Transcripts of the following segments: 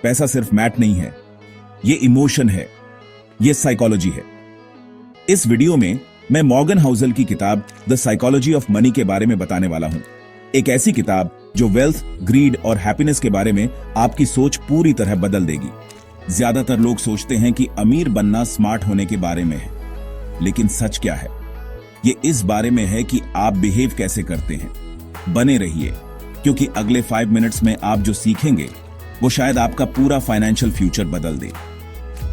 पैसा सिर्फ मैथ नहीं है, ये इमोशन है, ये साइकोलॉजी है। इस वीडियो में मैं मॉर्गन हाउसल की किताब द साइकोलॉजी ऑफ मनी के बारे में बताने वाला हूं। एक ऐसी किताब जो वेल्थ, ग्रीड और हैप्पीनेस के बारे में आपकी सोच पूरी तरह बदल देगी। ज्यादातर लोग सोचते हैं कि अमीर बनना स्मार्ट होने के बारे में है, लेकिन सच क्या है? ये इस बारे में है कि आप बिहेव कैसे करते हैं। बने रहिए, क्योंकि अगले 5 मिनट्स में आप जो सीखेंगे वो शायद आपका पूरा फाइनेंशियल फ्यूचर बदल दे।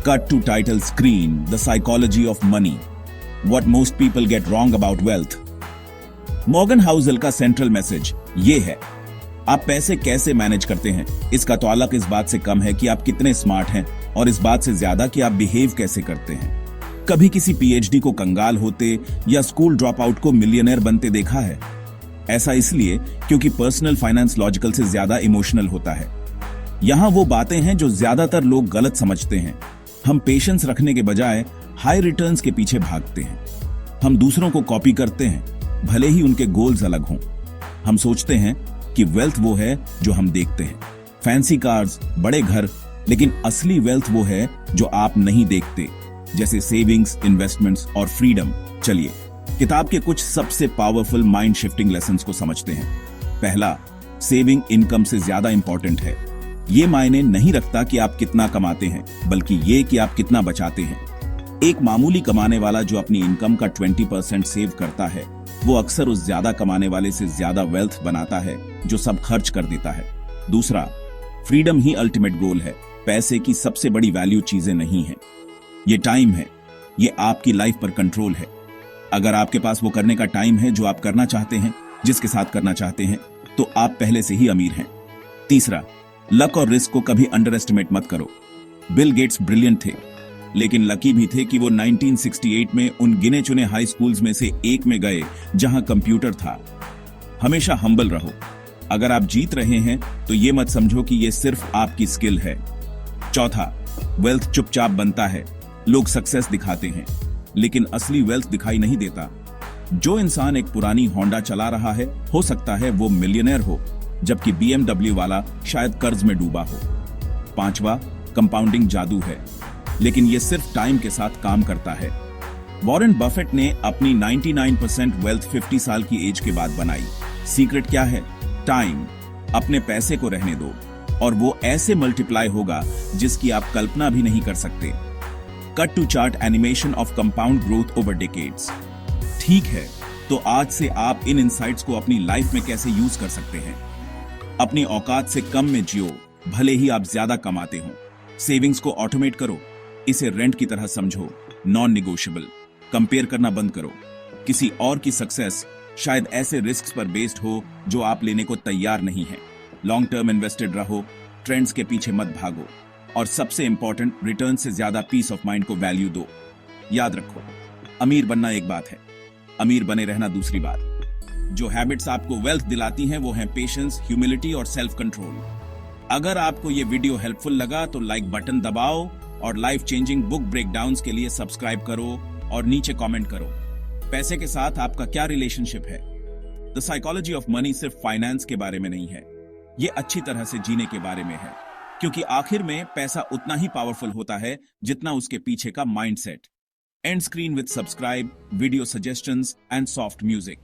Cut to title screen, the psychology of money, what most people get wrong about wealth. Morgan Housel का सेंट्रल मैसेज ये है, आप पैसे कैसे मैनेज करते हैं इसका ताल्लुक इस बात से कम है कि आप कितने स्मार्ट हैं और इस बात से ज्यादा कि आप बिहेव कैसे करते हैं। कभी किसी पीएचडी को कंगाल होते या स्कूल ड्रॉप आउट को मिलियनेयर बनते देखा है? ऐसा इसलिए क्योंकि पर्सनल फाइनेंस लॉजिकल से ज्यादा इमोशनल होता है। यहां वो बातें हैं जो ज्यादातर लोग गलत समझते हैं। हम पेशेंस रखने के बजाय हाई रिटर्न्स के पीछे भागते हैं। हम दूसरों को कॉपी करते हैं, भले ही उनके गोल्स अलग हों। हम सोचते हैं कि वेल्थ वो है जो हम देखते हैं, फैंसी कार्स, बड़े घर, लेकिन असली वेल्थ वो है जो आप नहीं देखते, जैसे सेविंग्स, इन्वेस्टमेंट्स और फ्रीडम। चलिए किताब के कुछ सबसे पावरफुल माइंड शिफ्टिंग लेसन्स को समझते हैं। पहला, सेविंग इनकम से ज्यादा इंपॉर्टेंट है। ये मायने नहीं रखता कि आप कितना कमाते हैं, बल्कि ये कि आप कितना बचाते हैं। एक मामूली कमाने वाला जो अपनी इनकम का 20% सेव करता है, वो अक्सर उस ज्यादा कमाने वाले से ज्यादा वेल्थ बनाता है जो सब खर्च कर देता है। दूसरा, फ्रीडम ही अल्टीमेट गोल है। पैसे की सबसे बड़ी वैल्यू चीजें नहीं है, ये टाइम है, ये आपकी लाइफ पर कंट्रोल है। अगर आपके पास वो करने का टाइम है जो आप करना चाहते हैं, जिसके साथ करना चाहते हैं, तो आप पहले से ही अमीर हैं। तीसरा, लक और रिस्क को कभी अंडर एस्टिमेट मत करो। बिल गेट्स ब्रिलियंट थे, लेकिन लकी भी थे कि वो 1968 में उन गिने चुने हाई स्कूल्स में से एक में गए जहां कंप्यूटर था। हमेशा हम्बल रहो। अगर आप जीत रहे हैं तो ये मत समझो कि ये सिर्फ आपकी स्किल है। चौथा, वेल्थ चुपचाप बनता है। लोग सक्सेस दिखाते हैं, लेकिन असली वेल्थ दिखाई नहीं देता। जो इंसान एक पुरानी होंडा चला रहा है, हो सकता है वो मिलियनेयर हो, जबकि BMW वाला शायद कर्ज में डूबा हो। पांचवा, कंपाउंडिंग जादू है, लेकिन ये सिर्फ टाइम के साथ काम करता है। वॉरेन बफेट ने अपनी 99% वेल्थ 50 साल की एज के बाद बनाई। सीक्रेट क्या है? टाइम। अपने पैसे को रहने दो और वो ऐसे मल्टीप्लाई होगा जिसकी आप कल्पना भी नहीं कर सकते। Cut to chart animation of compound growth over decades. ठीक है, तो आज से आप इन इनसाइट्स को अपनी लाइफ में कैसे यूज कर सकते हैं। अपनी औकात से कम में जियो, भले ही आप ज्यादा कमाते हो। सेविंग्स को ऑटोमेट करो, इसे रेंट की तरह समझो, नॉन निगोशिएबल। कंपेयर करना बंद करो। किसी और की सक्सेस शायद ऐसे रिस्क पर बेस्ड हो जो आप लेने को तैयार नहीं है। लॉन्ग टर्म इन्वेस्टेड रहो, ट्रेंड्स के पीछे मत भागो, और सबसे इंपॉर्टेंट, रिटर्न से ज्यादा पीस ऑफ माइंड को वैल्यू दो। याद रखो, अमीर बनना एक बात है, अमीर बने रहना दूसरी बात। जो हैबिट्स आपको वेल्थ दिलाती हैं वो हैं पेशेंस, ह्यूमिलिटी और सेल्फ कंट्रोल। अगर आपको ये वीडियो हेल्पफुल लगा तो लाइक बटन दबाओ और लाइफ चेंजिंग बुक ब्रेकडाउन्स के लिए सब्सक्राइब करो और नीचे कमेंट करो। पैसे के साथ आपका क्या रिलेशनशिप है? द साइकोलॉजी ऑफ मनी सिर्फ फाइनेंस के बारे में नहीं है, ये अच्छी तरह से जीने के बारे में है, क्योंकि आखिर में पैसा उतना ही पावरफुल होता है जितना उसके पीछे का mindset. And screen with subscribe, video suggestions and soft music.